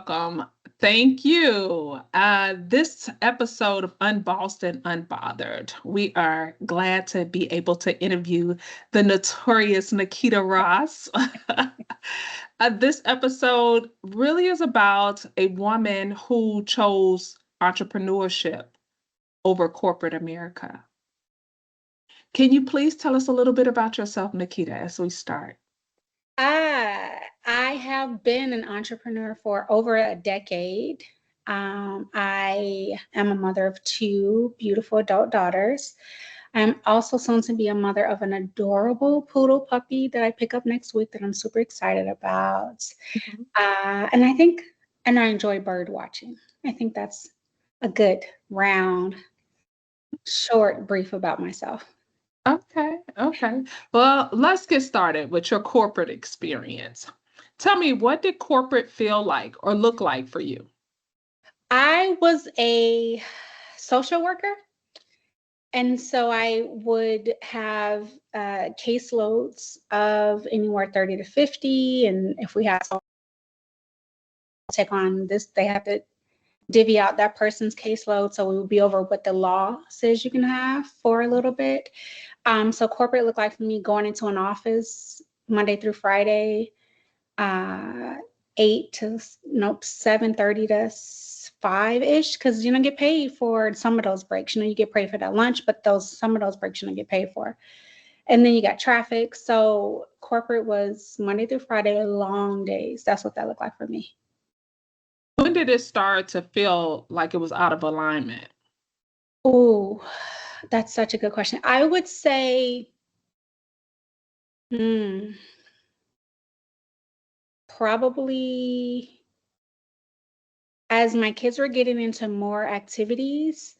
welcome. Thank you. This episode of Unbossed and Unbothered, we are glad to be able to interview the notorious Nikita Ross. This episode really is about a woman who chose entrepreneurship over corporate America. Can you please tell us a little bit about yourself, Nikita, as we start? I have been an entrepreneur for over a decade. I am a mother of two beautiful adult daughters. I'm also soon to be a mother of an adorable poodle puppy that I pick up next week that I'm super excited about. Mhm. And I enjoy bird watching. I think that's a good round, short brief about myself. Okay, okay. Well, let's get started with your corporate experience. Tell me, what did corporate feel like or look like for you? I was a social worker. And so I would have caseloads of anywhere 30 to 50. And if we had to take on this, they have to divvy out that person's caseload. So we would be over what the law says you can have for a little bit. So corporate looked like for me going into an office Monday through Friday, uh, 7:30 to 5-ish, because you don't get paid for some of those breaks. You get paid for that lunch, but some of those breaks you don't get paid for. And then you got traffic. So corporate was Monday through Friday, long days. That's what that looked like for me. When did it start to feel like it was out of alignment? Oh, that's such a good question. I would say, hmm, probably as my kids were getting into more activities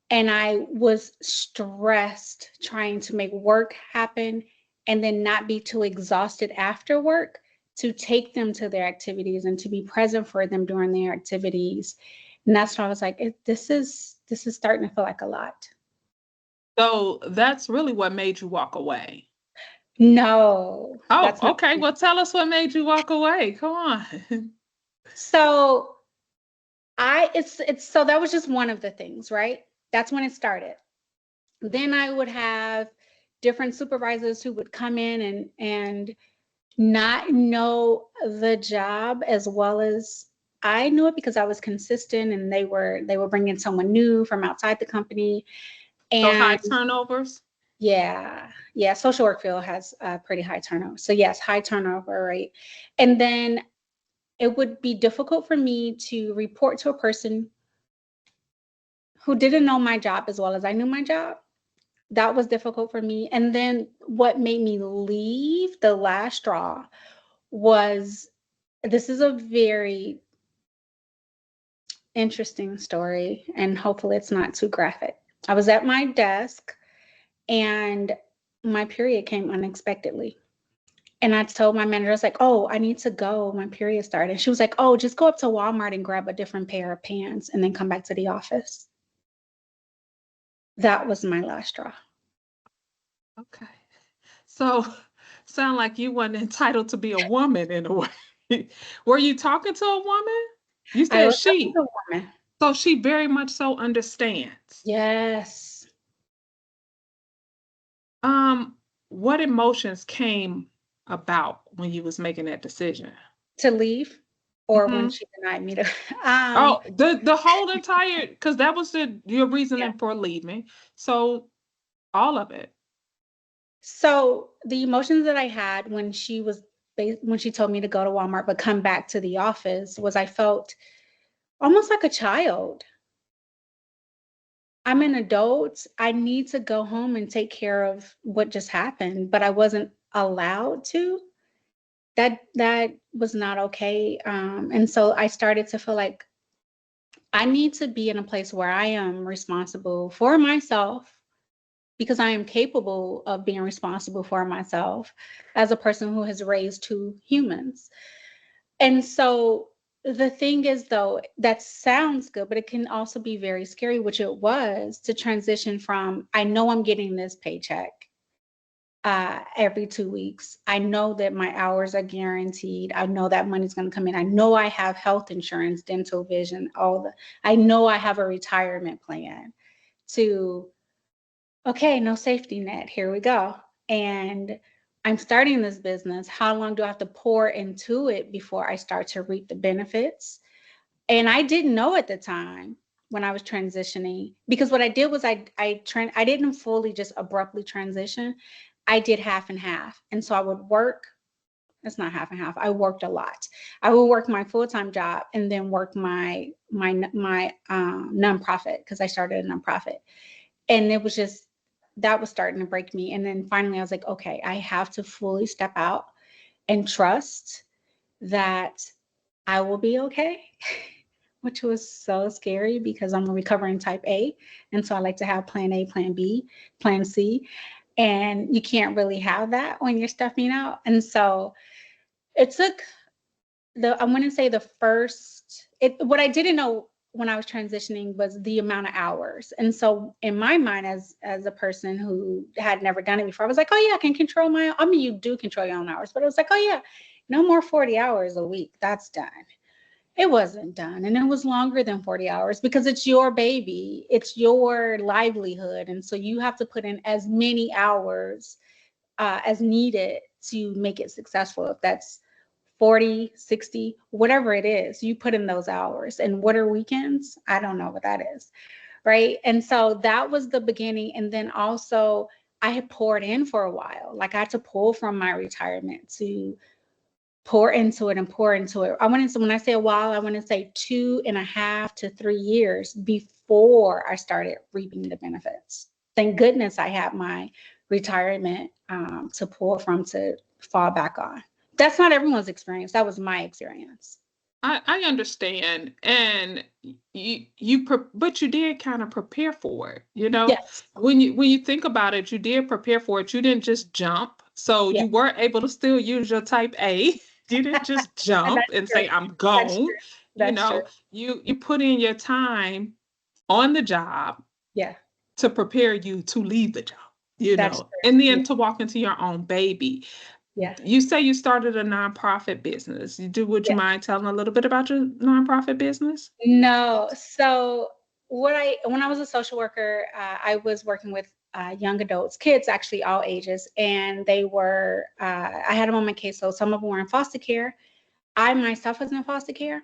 and I was stressed trying to make work happen and then not be too exhausted after work to take them to their activities and to be present for them during their activities. And that's when I was like, this is starting to feel like a lot. So that's really what made you walk away. No, Oh, that's not. okay. Well, tell us what made you walk away. Come on. So it's so that was just one of the things, right? That's when it started. Then I would have different supervisors who would come in and not know the job as well as I knew it because I was consistent and they were bringing someone new from outside the company. So high And turnovers? yeah, social work field has a pretty high turnover. So yes, high turnover rate. And then it would be difficult for me to report to a person who didn't know my job as well as I knew my job. That was difficult for me. And then what made me leave, the last straw, was this is a very interesting story, and hopefully it's not too graphic. I was at my desk and my period came unexpectedly. And I told my manager, I was like, oh, I need to go. My period started. And she was like, oh, just go up to Walmart and grab a different pair of pants and then come back to the office. That was my last straw. Okay. So sound like you weren't entitled to be a woman in a way. Were you talking to a woman? You I said was talking she. to a woman. So she very much so understands. Yes. Um, what emotions came about when you was making that decision? To leave or when Mhm. she denied me to. um Oh, the whole entire, because that was your yeah. reasoning for leaving. So all of it. So the emotions that I had when she told me to go to Walmart but come back to the office was I felt almost like a child. I'm an adult. I need to go home and take care of what just happened, but I wasn't allowed to. That was not okay. And so I started to feel like I need to be in a place where I am responsible for myself because I am capable of being responsible for myself as a person who has raised two humans. And so the thing is, though, that sounds good, but it can also be very scary, which it was to transition from I know I'm getting this paycheck every 2 weeks. I know that my hours are guaranteed. I know that money's going to come in. I know I have health insurance, dental, vision, I know I have a retirement plan to, okay, no safety net. Here we go. And I'm starting this business. How long do I have to pour into it before I start to reap the benefits? And I didn't know at the time when I was transitioning, because what I did was I didn't fully just abruptly transition. I did half and half. And so I would work, it's not half and half. I worked a lot. I would work my full-time job and then work my nonprofit, because I started a nonprofit. And it was just, that was starting to break me. And then finally I was like, okay, I have to fully step out and trust that I will be okay. Which was so scary because I'm a recovering type A. And so I like to have plan A, plan B, plan C. And you can't really have that when you're stepping out. And so it took I want to say what I didn't know when I was transitioning was the amount of hours. And so in my mind, as a person who had never done it before, I was like, oh yeah, I can control you do control your own hours, but I was like, oh yeah, no more 40 hours a week. That's done. It wasn't done. And it was longer than 40 hours because it's your baby. It's your livelihood. And so you have to put in as many hours as needed to make it successful. If that's 40, 60, whatever it is, you put in those hours. And what are weekends? I don't know what that is. Right. And so that was the beginning. And then also I had poured in for a while. Like I had to pull from my retirement to pour into it and pour into it. When I say a while, I want to say 2.5 to 3 years before I started reaping the benefits. Thank goodness I had my retirement to pull from, to fall back on. That's not everyone's experience. That was my experience. I understand, and but you did kind of prepare for it, Yes. when you think about it, you did prepare for it. You didn't just jump, so Yeah. you were able to still use your type A. You didn't just And jump that's and true. say, I'm That's gone. true. That's true. You put in your time on the job Yeah. to prepare you to leave the job, That's and true. then Yeah. to walk into your own baby. Yeah. You say you started a nonprofit business. Would you Yeah. mind telling a little bit about your nonprofit business? No. So when I was a social worker, I was working with young adults, kids, actually all ages, and I had them on my case. So some of them were in foster care. I myself was in foster care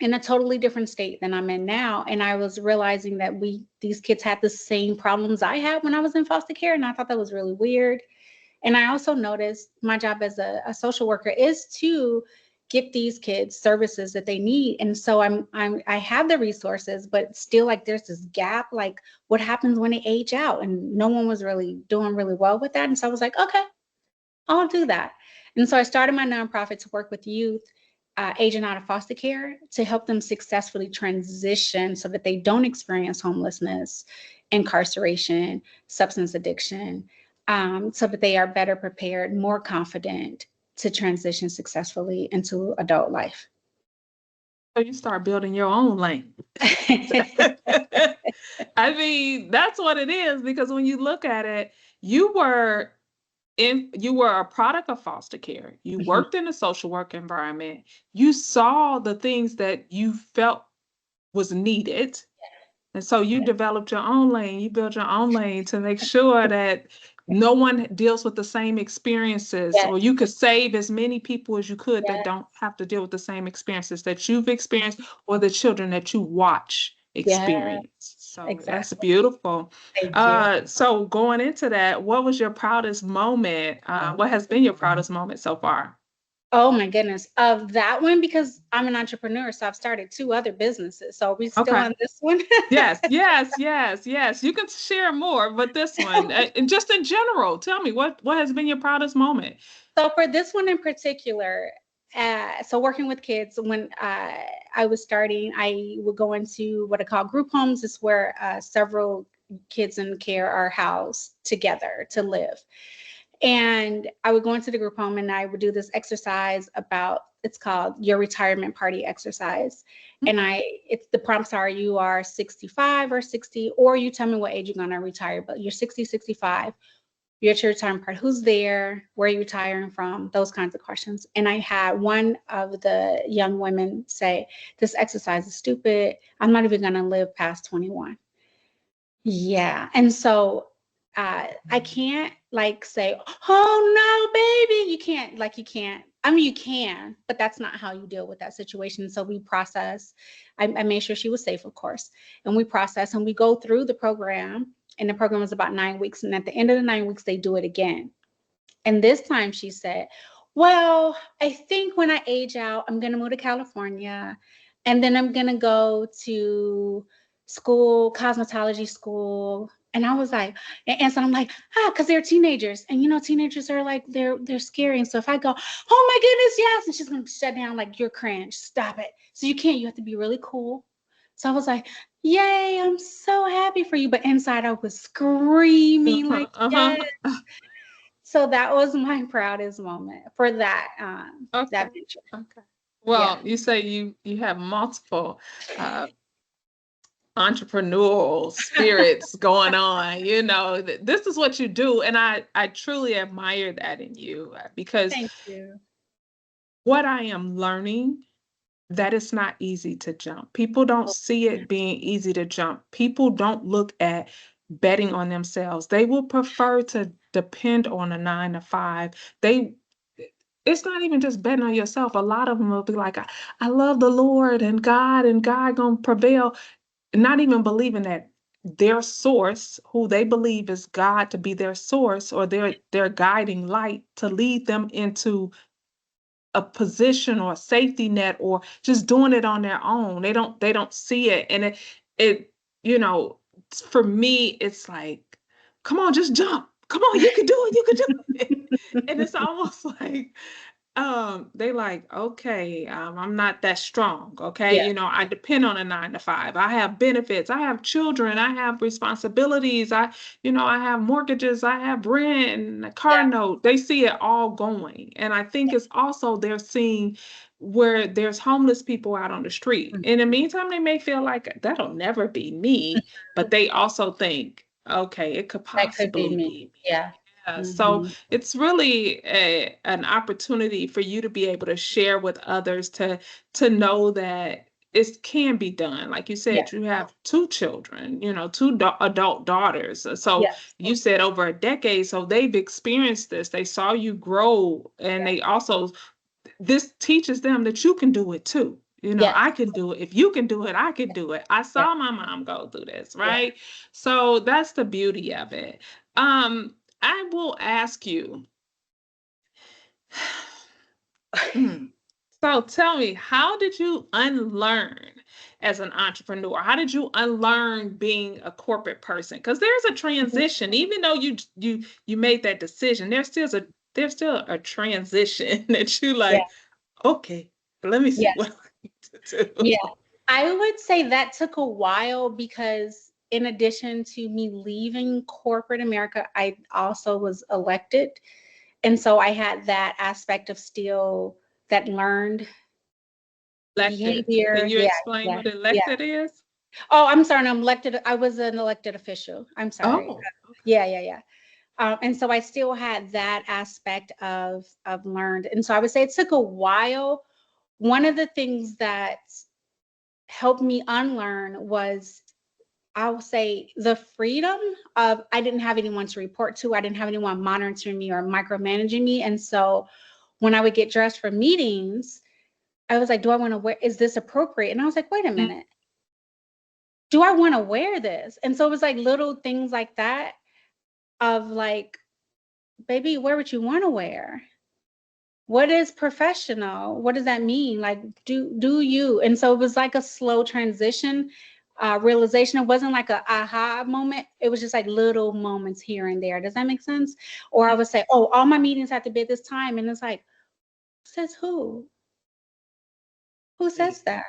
in a totally different state than I'm in now. And I was realizing that these kids had the same problems I had when I was in foster care. And I thought that was really weird. And I also noticed my job as a social worker is to get these kids services that they need. And so I have the resources, but still, like, there's this gap, like what happens when they age out, and no one was really doing really well with that. And so I was like, okay, I'll do that. And so I started my nonprofit to work with youth aging out of foster care to help them successfully transition so that they don't experience homelessness, incarceration, substance addiction, so that they are better prepared, more confident to transition successfully into adult life. So you start building your own lane. I mean, that's what it is, because when you look at it, you were you were a product of foster care. You Mhm. worked in a social work environment. You saw the things that you felt was needed. And so you developed your own lane. You built your own lane to make sure that no one deals with the same experiences, Yes, or you could save as many people as you could that yes, don't have to deal with the same experiences that you've experienced, or the children that you watch yes, experience. So that's exactly. beautiful. Thank you. So going into that, what was your proudest moment? What has been your proudest moment so far? Oh my goodness. Of that one, because I'm an entrepreneur, so I've started 2 other businesses. So are we still Okay. on this one? Yes, yes, yes, yes. You can share more, but this one, and just in general, tell me what has been your proudest moment? So for this one in particular, so working with kids, when I was starting, I would go into what I call group homes. It's where several kids in care are housed together to live. And I would go into the group home and I would do this exercise it's called your retirement party exercise. And it's the prompts are, you are 65 or 60, or you tell me what age you're going to retire, but you're 60, 65. You're at your retirement party. Who's there? Where are you retiring from? Those kinds of questions. And I had one of the young women say, this exercise is stupid. I'm not even going to live past 21. Yeah. And so I can't like say, oh no, baby. You can't, like, you can't. I mean, you can, but that's not how you deal with that situation. So we process. I made sure she was safe, of course. And we process and we go through the program. And the program was about 9 weeks. And at the end of the 9 weeks, they do it again. And this time she said, well, I think when I age out, I'm going to move to California. And then I'm going to go to school, cosmetology school. And I was like, and so I'm like, because they're teenagers. And, you know, teenagers are like, they're scary. And so if I go, oh my goodness, yes. And she's going to shut down like, you're cringe. Stop it. So you can't, you have to be really cool. So I was like, yay, I'm so happy for you. But inside I was screaming like, yes. So that was my proudest moment for that Okay. that venture. Okay. Well, Yeah. you say you have multiple entrepreneurial spirits going on. You know, this is what you do, and I truly admire that in you because Thank you. what I am learning that it's not easy to jump. People don't Oh, see it being easy to jump. People don't look at betting on themselves. They will prefer to depend on a 9 to 5. They it's not even just betting on yourself. A lot of them will be like, I love the Lord and God gonna prevail. Not even believing that their source, who they believe is God to be their source or their guiding light to lead them into a position or a safety net or just doing it on their own. They don't see it. And it, you know, for me, it's like, come on, just jump. Come on, you can do it, you can do it. And it's almost like they like, okay, I'm not that strong. Okay. yeah, You know, I depend on a 9 to 5. I have benefits. I have children. I have responsibilities. I have mortgages. I have rent and a car yeah, note. They see it all going. And I think it's also they're seeing where there's homeless people out on the street. Mhm. In the meantime, they may feel like that'll never be me, but they also think, okay, it could That could be possibly me. be me. Yeah. So Hmm. it's really an opportunity for you to be able to share with others to know that it can be done. Like you Yeah. said, you have 2 children, two adult daughters. So Yes. you said over a decade, so they've experienced this. They saw you grow, and Yeah. they also this teaches them that you can do it too. Yes. I can do it. If you can do it, I can do it. I Yeah. saw my mom go through this, Yeah. right? So that's the beauty of it. I will ask you, mm, so tell me, how did you unlearn as an entrepreneur? How did you unlearn being a corporate person? Because there's a transition, even though you made that decision, there's still a transition that you Yeah. like, okay, let me see Yeah. what I need to do. Yeah. I would say that took a while because in addition to me leaving corporate America, I also was elected. And so I had that aspect of still that learned Elected. Can behavior. you Yeah, explain yeah, what yeah. elected is? Oh, I'm sorry. I'm elected. I was an elected official. I'm sorry. Oh, Yeah, yeah, yeah. And so I still had that aspect of learned. And so I would say it took a while. One of the things that helped me unlearn was, I will say, the freedom of I didn't have anyone to report to. I didn't have anyone monitoring me or micromanaging me. And so when I would get dressed for meetings, I was like, do I want to wear, is this appropriate? And I was like, wait a okay. minute, do I want to wear this? And so it was like little things like that of like, baby, wear what you want to wear. What is professional? What does that mean? Like, do you? And so it was like a slow transition, realization. It wasn't like a aha moment. It was just like little moments here and there. Does that make sense? Or I would say, oh, all my meetings have to be at this time. And it's like, says who? Who says that?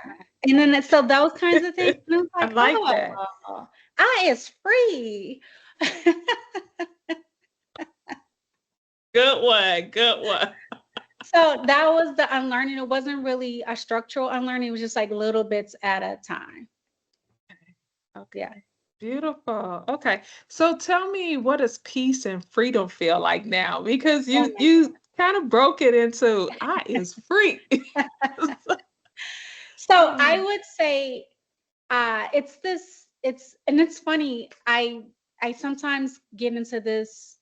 And then so those kinds of things. And I was I like, like that. oh, I is free. Good one. Good one. So that was the unlearning. It wasn't really a structural unlearning. It was just like little bits at a time. Okay. Yeah. Okay. Beautiful. Okay. So tell me, what does peace and freedom feel like now? Because Oh you kind of broke it into I is free. my. So I Oh, would say it's this it's and it's funny. I sometimes get into this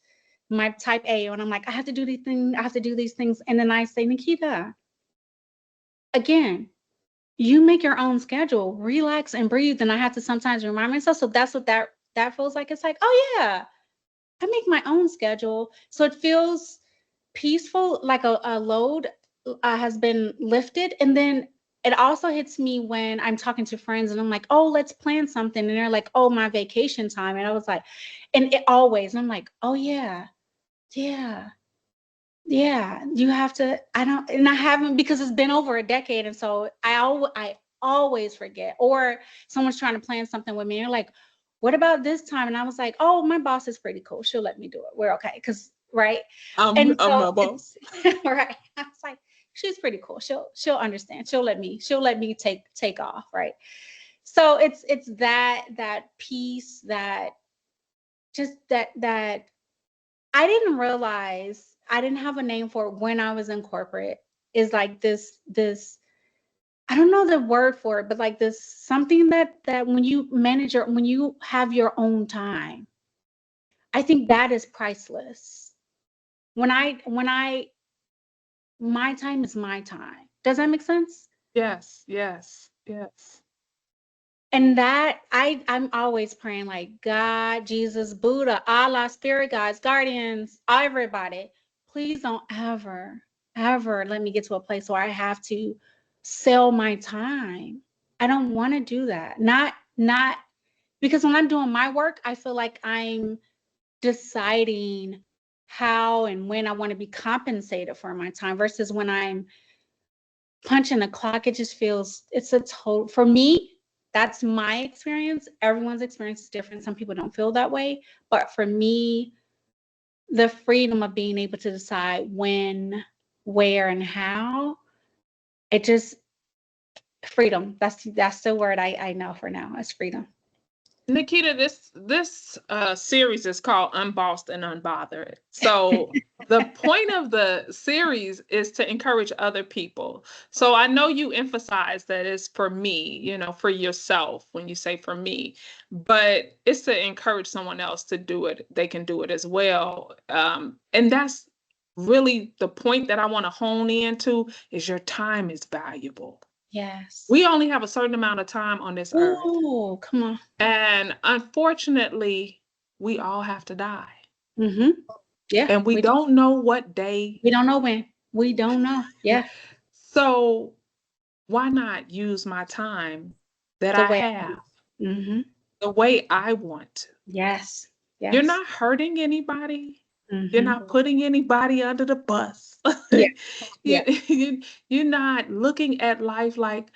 my type A and I'm like, I have to do these things, I have to do these things. And then I say, Nikita, again, you make your own schedule, relax and breathe. And I have to sometimes remind myself. So that's what that feels like. It's like, oh yeah, I make my own schedule. So it feels peaceful, like a load has been lifted. And then it also hits me when I'm talking to friends and I'm like, oh, let's plan something. And they're like, oh, my vacation time. And I was like, and it always, and I'm like, oh yeah, yeah. Yeah, you have to. I don't, and I haven't because it's been over a decade, and so I always forget. Or someone's trying to plan something with me, and they're like, "What about this time?" And I was like, "Oh, my boss is pretty cool. She'll let me do it. We're okay." Because right, and I'm so my boss. it's right. I was like, "She's pretty cool. She'll understand. She'll let me take off." Right. So it's that piece that just that I didn't realize I didn't have a name for it when I was in corporate. Is like this I don't know the word for it, but like this something that when you manage your when you have your own time, I think that is priceless. When I my time is my time. Does that make sense? Yes, yes, yes. And that I'm always praying like God, Jesus, Buddha, Allah, spirit guides, guardians, everybody, please don't ever let me get to a place where I have to sell my time. I don't want to do that. Not because when I'm doing my work, I feel like I'm deciding how and when I want to be compensated for my time versus when I'm punching the clock, it just feels it's a total for me. That's my experience. Everyone's experience is different. Some people don't feel that way. But for me, the freedom of being able to decide when, where, and how, it just freedom. That's the word I know for now. It's freedom. Nikita, this series is called Unbossed and Unbothered. So the point of the series is to encourage other people. So I know you emphasize that it's for me, for yourself when you say for me, but it's to encourage someone else to do it. They can do it as well. And that's really the point that I want to hone into is your time is valuable. Yes. We only have a certain amount of time on this earth. Oh, come on. And unfortunately, we all have to die. Mm-hmm. Yeah. And we don't know what day. We don't know when. We don't know. Yeah. So why not use my time that The I way. have Mm-hmm. the way I want to? Yes. You're Yes. not hurting anybody. You're Mm-hmm. not putting anybody under the bus. Yeah. you, Yeah. you're not looking at life like,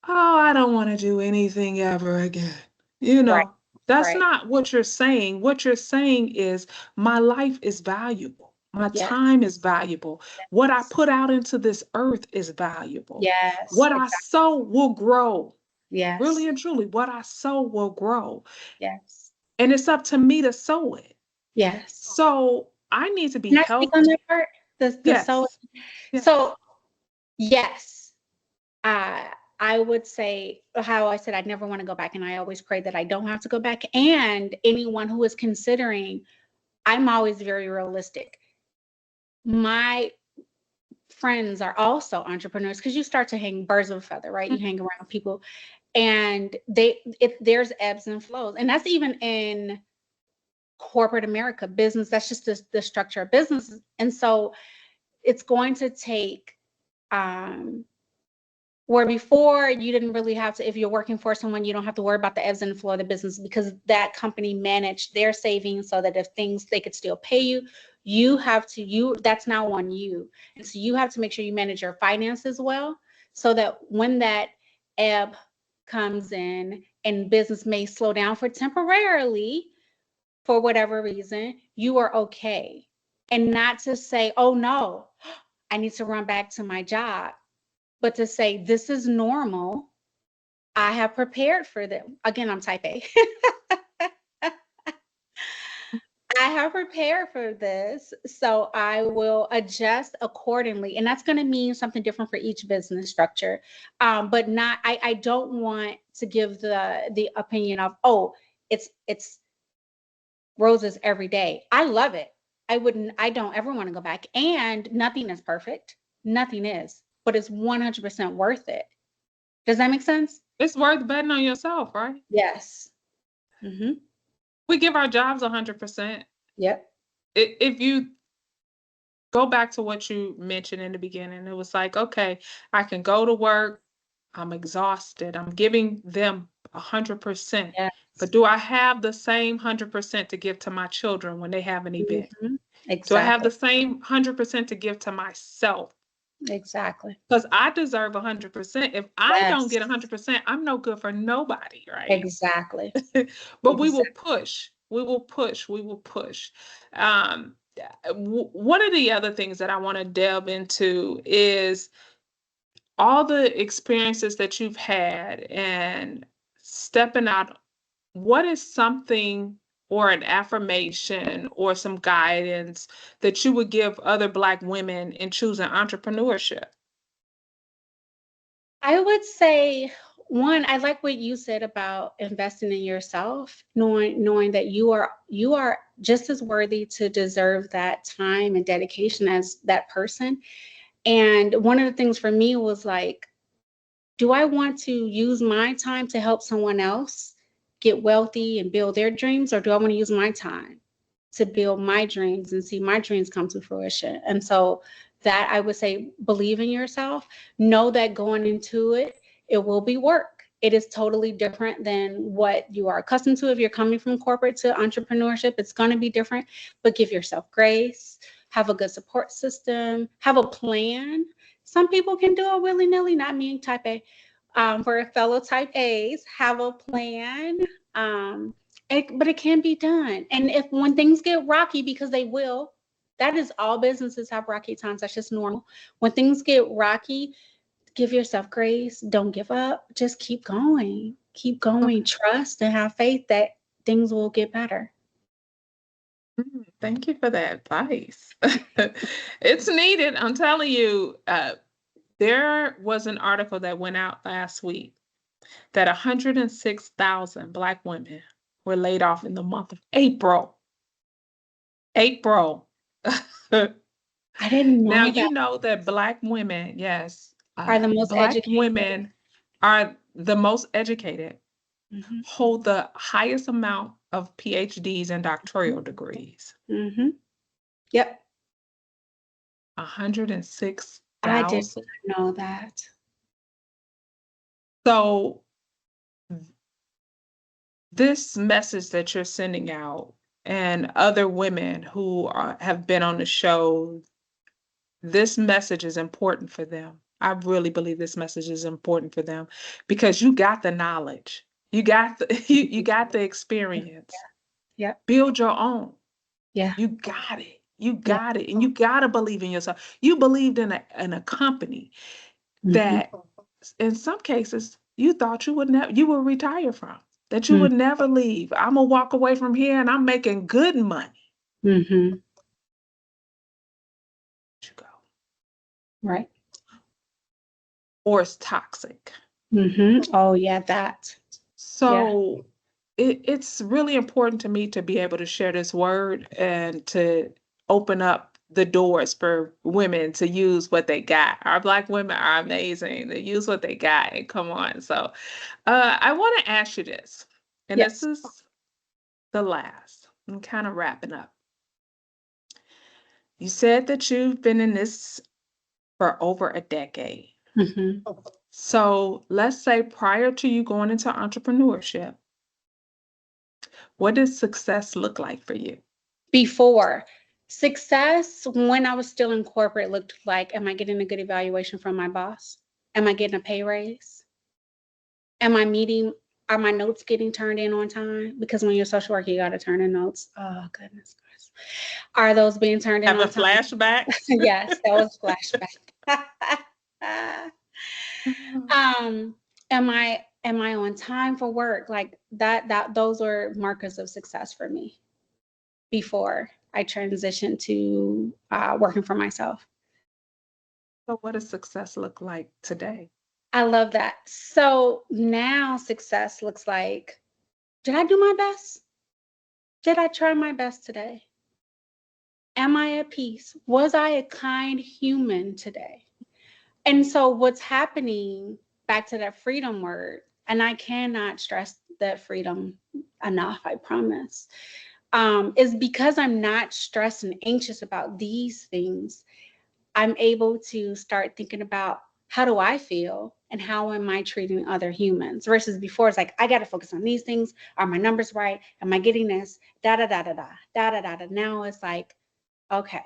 oh, I don't want to do anything ever again. You Right. know, that's Right. not what you're saying. What you're saying is, my life is valuable. My Yes. time is valuable. What I put out into this earth is valuable. Yes. What I Exactly. sow will grow. Really Yes. and truly, what I sow will grow. Yes. And it's up to me to sow it. Yes. So I need to be Can I speak on that healthy. part? The so Yes. Yes. so yes. Uh, I would say how I said I never want to go back, and I always pray that I don't have to go back. And anyone who is considering, I'm always very realistic. My friends are also entrepreneurs because you start to hang birds of a feather, right? You hang around people, and there's ebbs and flows, and that's even in corporate America, business. That's just the structure of business, and so it's going to take um, where before you didn't really have to, if you're working for someone, you don't have to worry about the ebbs and flow of the business because that company managed their savings so that if things they could still pay you. You have to you That's now on you, and so you have to make sure you manage your finances well so that when that ebb comes in and business may slow down for temporarily for whatever reason, you are okay. And not to say, oh no, I need to run back to my job, but to say, this is normal. I have prepared for them. Again, I'm type A. I have prepared for this, so I will adjust accordingly, and that's going to mean something different for each business structure. But not, I don't want to give the opinion of, oh, it's roses every day. I love it. I don't ever want to go back, and nothing is perfect. Nothing is, but it's 100% worth it. Does that make sense? It's worth betting on yourself, right? Yes. Mm-hmm. We give our jobs 100%. Yep. If you go back to what you mentioned in the beginning, it was like, okay, I can go to work, I'm exhausted, I'm giving them 100%. But Yes. do I have the same 100% to give to my children when they have an event? Mm-hmm. Do I have Exactly. the same 100% to give to myself? Exactly. Because I deserve 100%. If I don't Yes. get 100%, I'm no good for nobody, right? Exactly. But we will Exactly. push. We will push. We will push. Um, One of the other things that I want to delve into is all the experiences that you've had and stepping out. What is something or an affirmation or some guidance that you would give other Black women in choosing entrepreneurship? I would say one, I like what you said about investing in yourself, knowing that you are just as worthy to deserve that time and dedication as that person. And one of the things for me was like, do I want to use my time to help someone else get wealthy and build their dreams, or do I want to use my time to build my dreams and see my dreams come to fruition? And so that I would say, believe in yourself, know that going into it, it will be work. It is totally different than what you are accustomed to. If you're coming from corporate to entrepreneurship, it's going to be different, but give yourself grace, have a good support system, have a plan. Some people can do it willy nilly, not me, type A. For fellow type A's, have a plan. But it can be done. And if when things get rocky, because they will, that is all businesses have rocky times. That's just normal. When things get rocky, give yourself grace. Don't give up. Just keep going. Keep going. Okay. Trust and have faith that things will get better. Thank you for that advice. It's needed. I'm telling you, there was an article that went out last week that 106,000 Black women were laid off in the month of April. April. I didn't Now, know you that know that Black women, yes, are the most Black educated. women are the most educated, Hmm. hold the highest amount of PhDs and doctoral degrees. Hmm. Yep. I did 106,000. not know that. So, this message that you're sending out and other women who have been on the show, this message is important for them. I really believe this message is important for them because you got the knowledge. You got the you got the experience. Yep. Build your own. Yeah. You got it. You Yeah. got it. And you got to believe in yourself. You believed in a company Hmm. that in some cases you thought you would retire from, that you would never leave. I'm gonna walk away from here and I'm making good money. Hmm. You go. Right. Or it's toxic. Hmm. Oh, yeah, that. Yeah. So it's really important to me to be able to share this word and to open up the doors for women to use what they got. Our Black women are amazing. They use what they got and come on. So I want to ask you this, and this Yes. is the last. I'm kind of wrapping up. You said that you've been in this for over a decade. Hmm. So let's say prior to you going into entrepreneurship, what does success look like for you? Before success, when I was still in corporate, looked like, am I getting a good evaluation from my boss? Am I getting a pay raise? Am I meeting? Are my notes getting turned in on time? Because when you're social work, you got to turn in notes. Oh, goodness gracious. Are those being turned in Having on time? flashbacks? Yes, that was flashback. um, am I on time for work? Like that those are markers of success for me. before I transitioned to working for myself. So what does success look like today? I love that. So now success looks like, did I do my best? Did I try my best today? Am I at peace? Was I a kind human today? And so what's happening, back to that freedom word, and I cannot stress that freedom enough, I promise, is because I'm not stressed and anxious about these things, I'm able to start thinking about, how do I feel and how am I treating other humans, versus before it's like, I got to focus on these things. Are my numbers right? Am I getting this? Da da da da da da da da da. Now it's like, okay,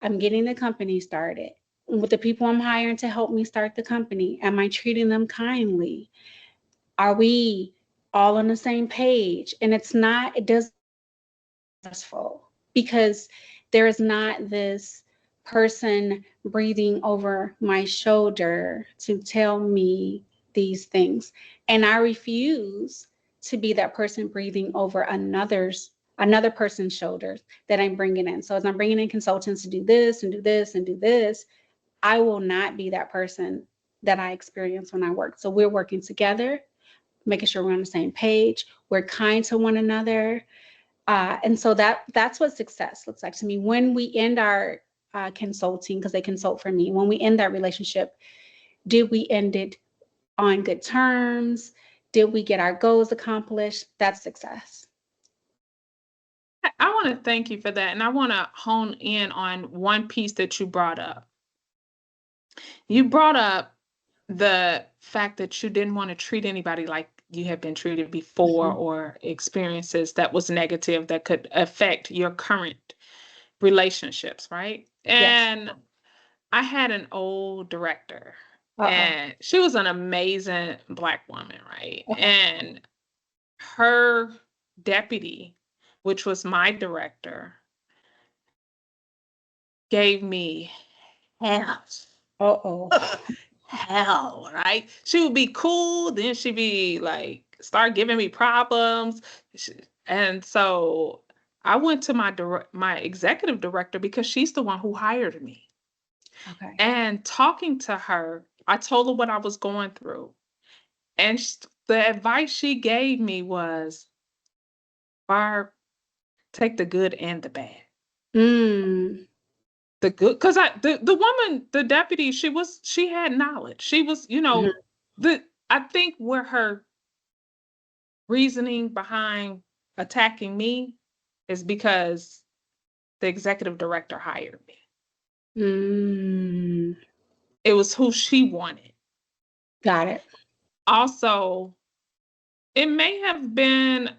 I'm getting the company started. With the people I'm hiring to help me start the company, am I treating them kindly? Are we all on the same page? And it doesn't stressful, because there is not this person breathing over my shoulder to tell me these things. And I refuse to be that person breathing over another person's shoulders that I'm bringing in. So as I'm bringing in consultants to do this and do this and do this, I will not be that person that I experience when I work. So we're working together, making sure we're on the same page. We're kind to one another. And so that's what success looks like to me. When we end our consulting, because they consult for me, when we end that relationship, did we end it on good terms? Did we get our goals accomplished? That's success. I want to thank you for that. And I want to hone in on one piece that you brought up. You brought up the fact that you didn't want to treat anybody like you have been treated before, Mhm. or experiences that was negative that could affect your current relationships, right? Yes. And I had an old director, Uh-oh. and she was an amazing Black woman, right? Okay. And her deputy, which was my director, gave me hell. Uh-oh. Hell, right? She would be cool, then she'd be like, start giving me problems. And so I went to my executive director, because she's the one who hired me. Okay. And talking to her, I told her what I was going through. And the advice she gave me was, Barb, take the good and the bad. Mm. The good, because the woman, the deputy, she had knowledge. She was, Mhm. I think where her reasoning behind attacking me is because the executive director hired me. Mm. It was who she wanted. Got it. Also, it may have been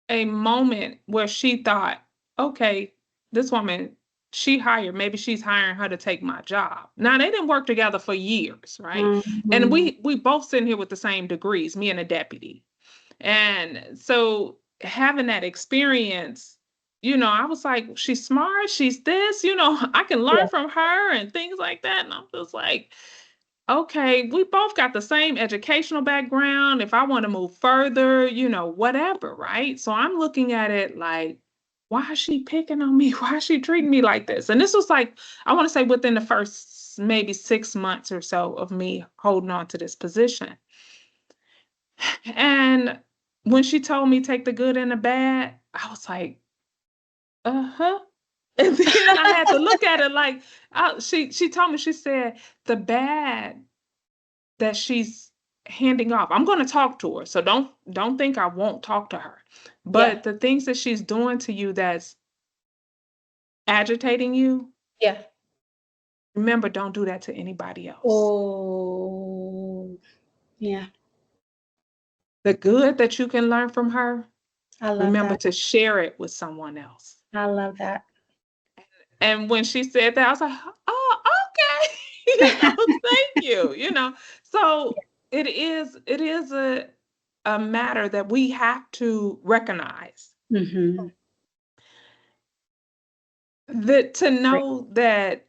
a moment where she thought, okay, this woman, she hired, maybe she's hiring her to take my job. Now they didn't work together for years, right? And Mhm. we both sitting here with the same degrees, me and a deputy. And so having that experience, I was like, she's smart, she's this, I can learn Yeah. from her and things like that. And I'm just like, okay, we both got the same educational background. If I want to move further, whatever, right? So I'm looking at it like, why is she picking on me? Why is she treating me like this? And this was like, I want to say within the first maybe 6 months or so of me holding on to this position. And when she told me take the good and the bad, I was like, uh-huh. And then I had to look at it like, she told me, she said, the bad that she's handing off. I'm going to talk to her. So don't think I won't talk to her. Yeah. But the things that she's doing to you that's agitating you, Yeah. remember, don't do that to anybody else. Oh. Yeah. The good that you can learn from her, I love remember that. to share it with someone else. I love that. And when she said that, I was like, oh, okay. Thank you. So it is a matter that we have to recognize, Mhm. that to Great. know that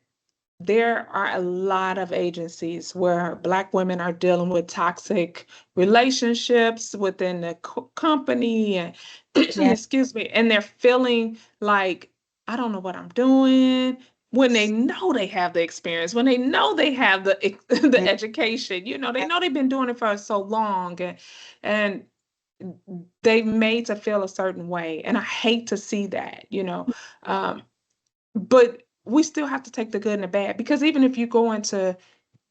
there are a lot of agencies where Black women are dealing with toxic relationships within the company, and Yeah. excuse me, and they're feeling like, I don't know what I'm doing. When they know they have the experience, when they know they have the the Yeah. education, they know they've been doing it for so long, and they made to feel a certain way, and I hate to see that. Um, but we still have to take the good and the bad, because even if you go into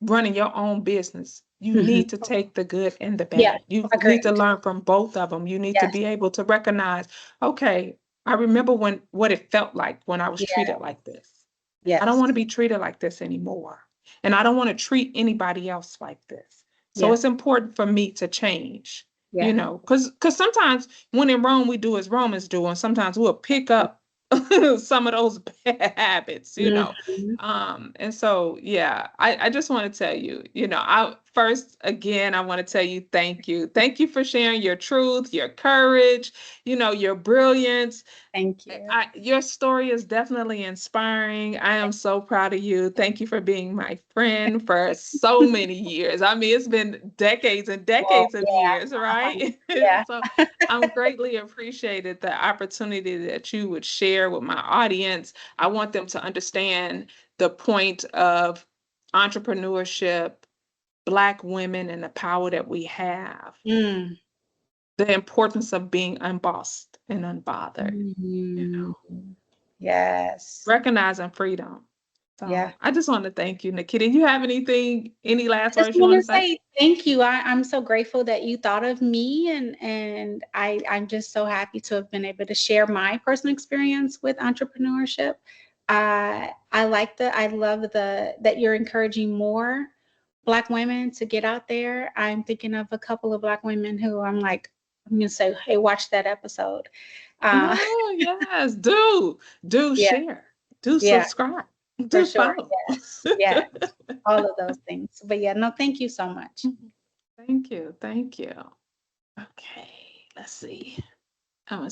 running your own business, you Mhm. need to take the good and the Yeah, bad. You need to agreed. learn from both of them. You need to Yes, be able to recognize, okay, I remember what it felt like when I was yeah, treated like this. I don't yes, want to be treated like this anymore. And I don't want to treat anybody else like this. So yeah, it's important for me to change, yeah. because sometimes when in Rome, we do as Romans do, and sometimes we'll pick up some of those bad habits. Mhm. And so, yeah, I just want to tell you, I first, again, I want to tell you, thank you. Thank you for sharing your truth, your courage, your brilliance. Thank you. Your story is definitely inspiring. I am so proud of you. Thank you for being my friend for so many years. I mean, it's been decades and Well, decades of yeah, years, right? yeah. So I'm greatly appreciated the opportunity that you would share with my audience. I want them to understand the point of entrepreneurship, Black women, and the power that we have, Mm. the importance of being unbossed and unbothered. You Mhm. know, Yes. recognizing freedom. Yeah. So I just want to thank you, Nikita. You have any I last just words you want want to to say? say thank you. I'm so grateful that you thought of me, and I'm just so happy to have been able to share my personal experience with entrepreneurship. I love the that you're encouraging more Black women to get out there. I'm thinking of a couple of Black women who I'm gonna say, hey, watch that episode. Uh, No, yes, do yeah, share, do yeah, subscribe, for do sure. follow. Yes, yes, all of those things. But yeah, no, thank you so much. Thank you, thank you. Okay, let's see. I'm gonna